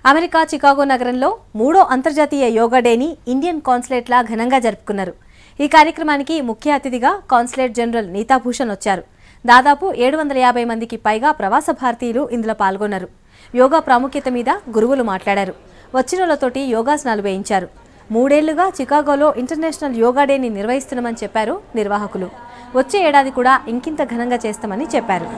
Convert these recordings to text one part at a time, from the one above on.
America Chicago నగరంలో 3వ అంతర్జాతీయ యోగా డేని ఇండియన్ కాన్సులేట్లా ఘనంగా జరుపుకున్నారు. ఈ కార్యక్రమానికి ముఖ్య అతిథిగా కాన్సులేట్ జనరల్ నీతా భూషణ్ వచ్చారు. దాదాపు 750 మందికి పైగా ప్రవాస భారతీయులు ఇందులో పాల్గొన్నారు. యోగా ప్రాముఖ్యత మీద గురువులు మాట్లాడారు. వచ్చినోళ్లతోటి యోగాసనాలు వేయించారు. 3 ఏళ్లుగా చికాగోలో ఇంటర్నేషనల్ యోగా డేని నిర్వహిస్తున్నామని చెప్పారు నిర్వాహకులు. వచ్చే ఏడాది కూడా ఇంకింత ఘనంగా చేస్తామని చెప్పారు.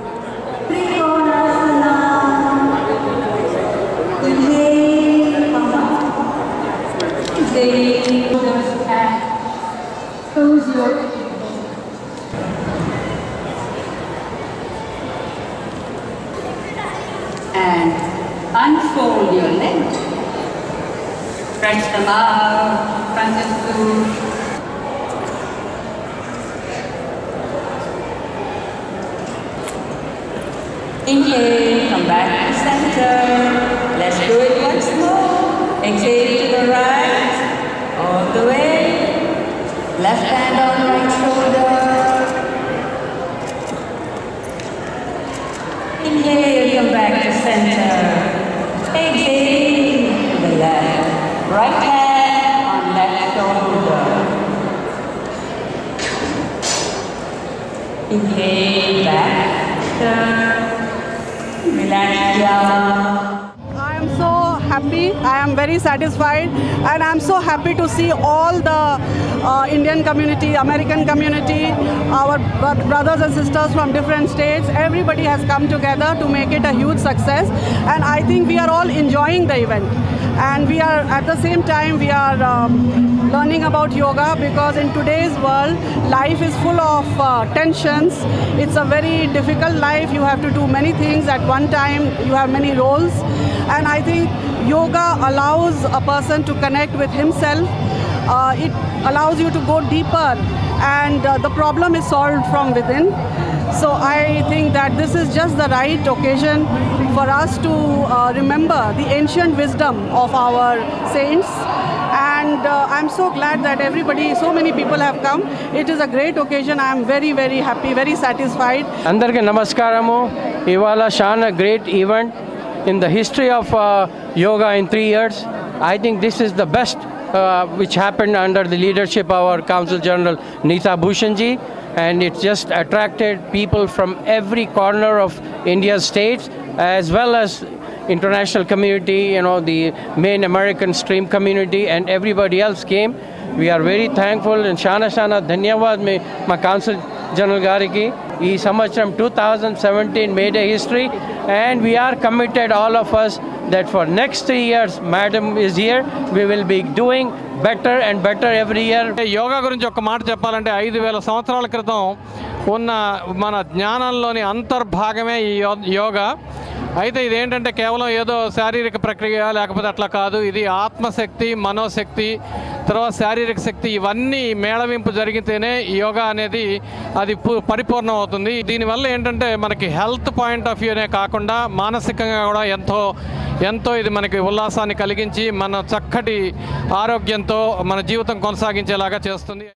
And unfold your legs. Stretch them out, front and through. Inhale, come back to center. Let's do it once more. Exhale to the right, all the way. Left hand on right shoulder. Inhale, come back to center. Exhale to the left. Right hand on left shoulder. Inhale, back. Turn. Relax down. I am so happy, I am very satisfied, and I am so happy to see all the Indian community, American community, our brothers and sisters from different states. Everybody has come together to make it a huge success, and I think we are all enjoying the event. And we are at the same time we are learning about yoga, because in today's world life is full of tensions. It's a very difficult life. You have to do many things at one time. You have many roles, and I think yoga allows a person to connect with himself. It allows you to go deeper, and the problem is solved from within. So I think that this is just the right occasion for us to remember the ancient wisdom of our saints. And I'm so glad that everybody, so many people have come. It is a great occasion. I am very, very happy, very satisfied. Andarki namaskaramu. Ivala Shana, great event in the history of yoga in 3 years. I think this is the best which happened under the leadership of our Consul General Neeta Bhushan ji, and it just attracted people from every corner of India's states, as well as international community, the main American stream community, and everybody else came. We are very thankful, and shana dhanyawad me ma Consul General gariki. Ee samvacharam 2017 made a history, and we are committed, all of us, that for next 3 years madam is here, we will be doing better and better every year. Yoga గురించి ఒక మాట చెప్పాలంటే 5000 సంవత్సరాల క్రితం ఉన్న మన జ్ఞానంలోని అంతర్భాగమే ఈ యోగా. అయితే ఇదేంటంటే కేవలం ఏదో శారీరక ప్రక్రియ లేకపోతే అట్లా కాదు. ఇది ఆత్మశక్తి, మనోశక్తి, తర్వాత శారీరక శక్తి, ఇవన్నీ మేళవింపు జరిగితేనే యోగా అనేది అది పరిపూర్ణం అవుతుంది. దీనివల్ల ఏంటంటే మనకి హెల్త్ పాయింట్ ఆఫ్ వ్యూనే కాకుండా మానసికంగా కూడా ఎంతో ఇది మనకి ఉల్లాసాన్ని కలిగించి మన చక్కటి ఆరోగ్యంతో మన జీవితం కొనసాగించేలాగా చేస్తుంది.